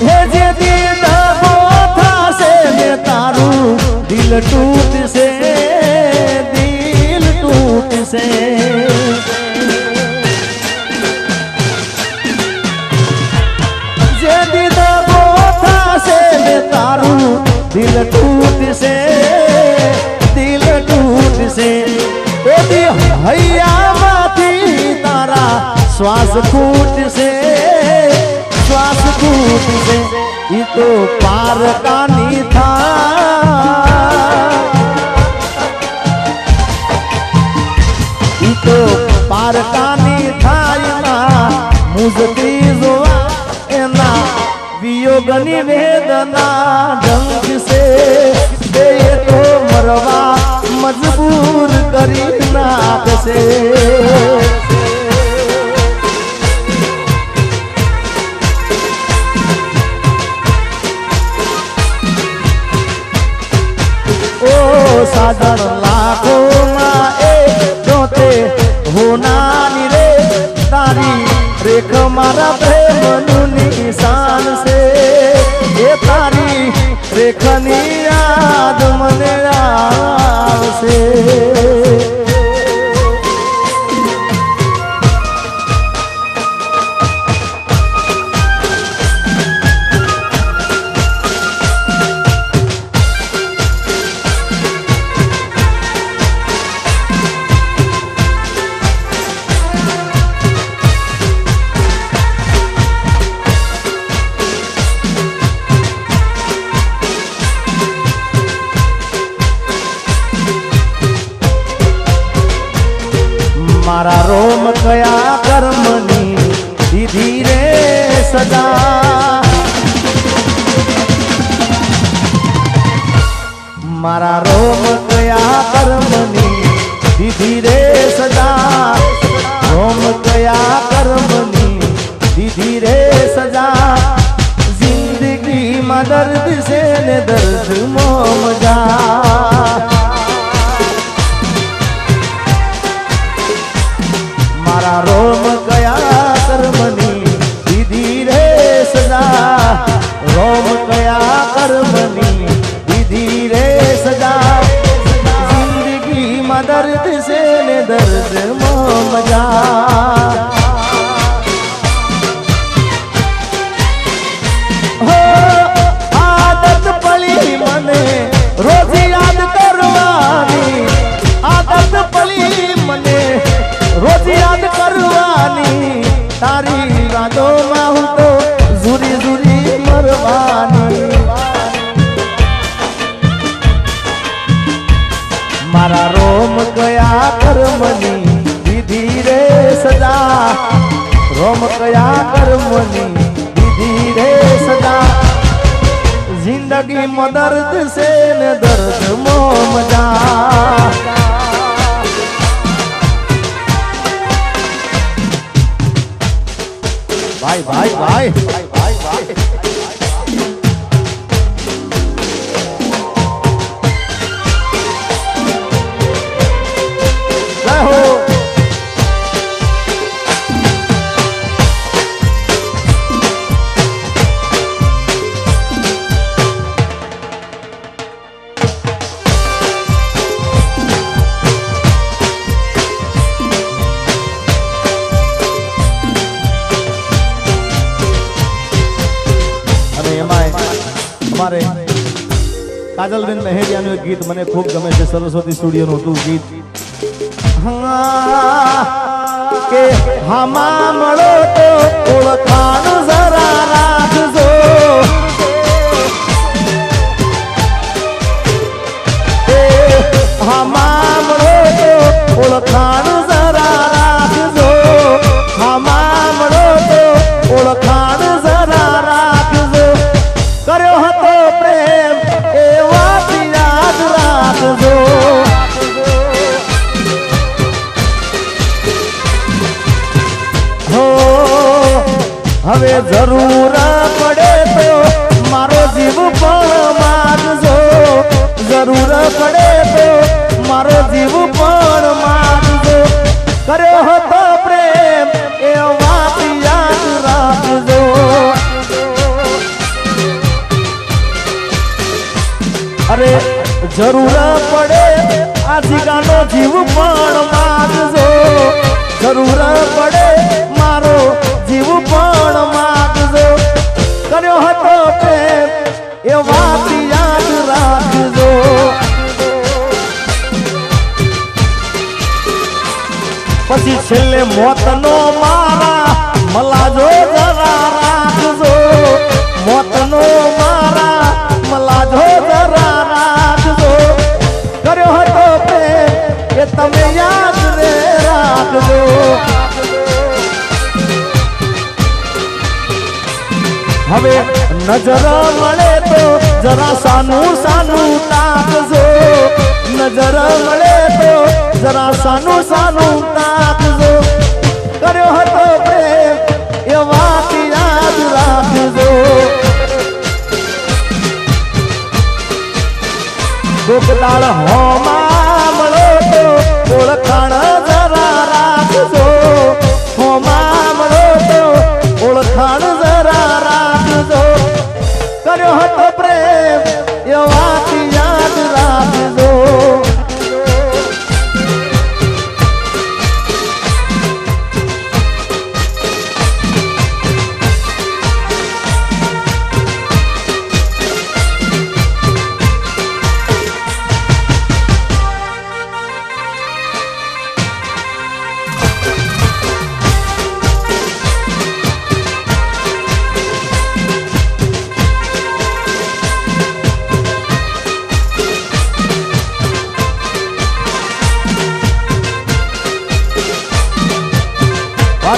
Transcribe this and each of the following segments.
हे जे दिल बोथा से मैं तारू दिल टूट से जे दिल बोथा से मैं तारू दिल टूट से ओदी हैया माथी तारा श्वास फूट से ये तो पार का नहीं था ये तो पार का नहीं था ना मुझकी जुआ ना वियोगनी वेदना ढंग से ये तो मरवा मजबूर करी नाक से साधन लाखों में एक जोते होना रे तारी रेख मारा प्रेम निशान से ये तारी रेखनी याद मने याद से मारा रोम कया कर्मनी दीदी रे सदा मारा रोम कया कर्मनी दीदी रे सदा रोम कया कर्मनी दीदी रे सजा जिंदगी में दर्द से ने दर्द मोमजा मारा रोम गया कर्मनी दीदी रे सजा रोम गया कर्मनी दीदी रे सजा जिंदगी में दर्द से ने दर्द मजा हो आदत पड़ी मने रोज याद करवानी आदत पड़ी मने रोज याद करवानी तारी यादों में हूँ तो जुरी जुरी मरवानी मारा रोम गया कर्मनी दीदी रे सदा रोम गया कर्मनी दीदी रे सदा जिंदगी में दर्द से न दर्द मजा भाई भाई भाई भाई भाई भाई जय हो हमारे काजलबेन મહેરિયાનું એક ગીત મને ખૂબ ગમે છે સરસ્વતી સ્ટુડિયોનું હતું ગીત કે હામા મળો તો ઓળખાણ જરા રાખજો હામા મળો તો ઓળખાણ જરા રાખજો હામા મળો તો ઓળખાણ જરા રાખજો કર્યો હતો પ્રેમ એ વાત યાદ રાખજો હો હવે જરૂર પડે તો મારો જીવ પણ માગજો જરૂર પડે તો મારો જીવ પણ માગજો કર્યો હતો પ્રેમ એ વાત યાદ રાખજો અરે જરૂર પડે આ જીગાનો જીવ પણ માગજો, જરૂર પડે મારો જીવ પણ માગજો. કર્યો હતો પ્રેમ એ વાત યાદ રાખજો. પછી છેલ્લે મોતનો મારા મલાજો જરા રાખજો, મોતનો મારા મલાજો જરા રાખજો. કર્યો હતો પ્રેમ એ તમે યાદ રે રાખજો. હવે નજર મળે તો જરા સાનું સાનું તાકજો, નજર મળે તો જરા સાનું સાનું તાકજો. કર્યો હતો પ્રેમ એ વાત યાદ રાખજો. ગોકદાળ હોમાં મળો તો ઓળખાણ જરા રાખજો, હોમાં મળો તો ઓળખાણ જરા રાખજો. કર્યો હતો પ્રેમ એ વાત યાદ રાખજો.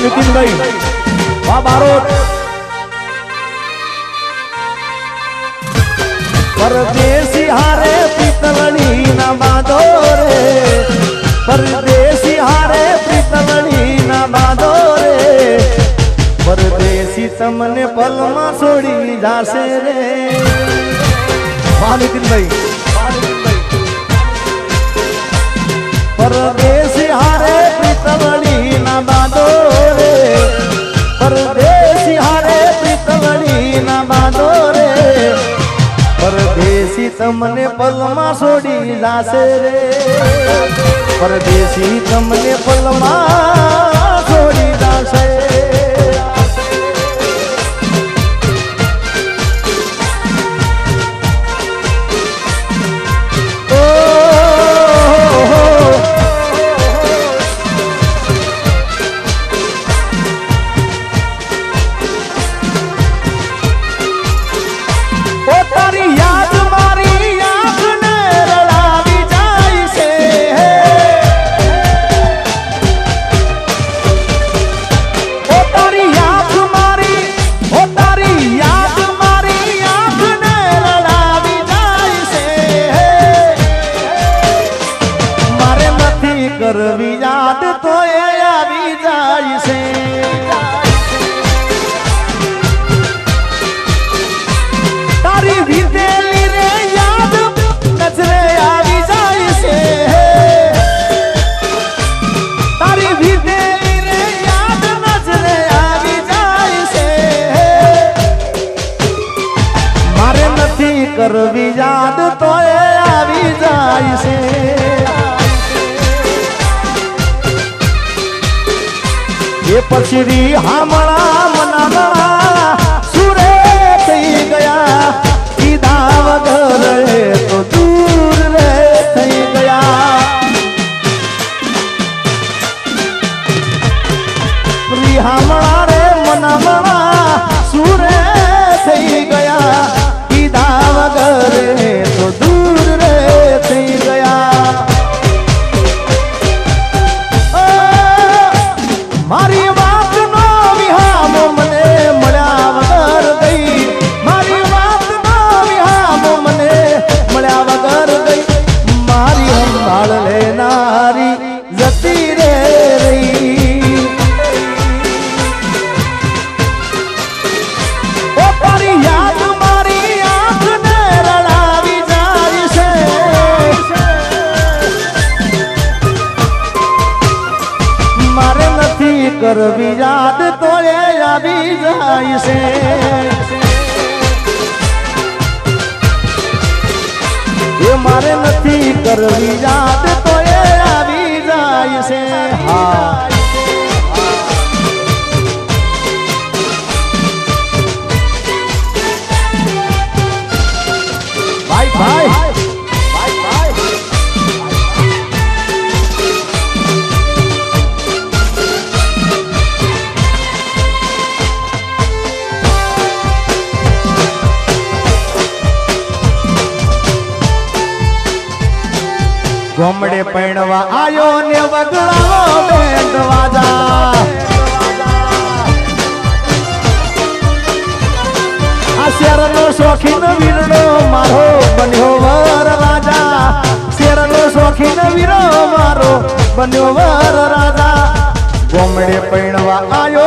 નીતિનભાઈ વાહ બારોટ. પરદેશી હારે પિતળની ના બાંધો રે, પરદેશી હારે પિતળની ના બાંધો રે. પરદેશી તમને પલમાં છોડી જાશે રે. વાહ નીતિનભાઈ. પરદેશી હારે પિતળની ના બાંધો રે, પરદેશી હારે પિતળની ના બાંધો રે. પરદેશી તમને પલમાં છોડી જાશે રે, પરદેશી તમને પલમાં છોડી જાશે. કરવી યાદ તો એ આવી જાય છે. તારી વીતેલી રે યાદ નજરે આવી જાય છે, તારી વીતેલી રે યાદ નજરે આવી જાય છે. મારે નથી કરવી યાદ તો એ આવી જાય છે. એ પછી હામળા મનામણા સુરે થઈ ગયા, કીધા વગર તો દૂર રે થઈ ગયા. હામળા રે મનામણા સુરે થઈ ગયા, કીધા વગર તો દૂર રે થઈ ગયા. મારી વાત નો વિહામો મને મળ્યા વગર ગઈ, મારી વાત નો વિહામો મને મળ્યા વગર ગઈ. મારી સંભાળ લેનારી જતી રે રહી. ઓ તારી યાદ મારી આંખને રડાવી જાય છે. મારે નથી કરવી યાદ તો એ આવી જાય છે. એ મારે નથી કરવી યાદ તો એ આવી જાય છે હા ભાઈ ગોમડે પૈણવા આયો ને વગડાવો બેન્ડ વાજા આ શેરનો શોખીન વીરડો મારો બન્યો વર રાજા શેરનો શોખીન વીરો મારો બન્યો વર રાજા ગોમડે પૈણવા આયો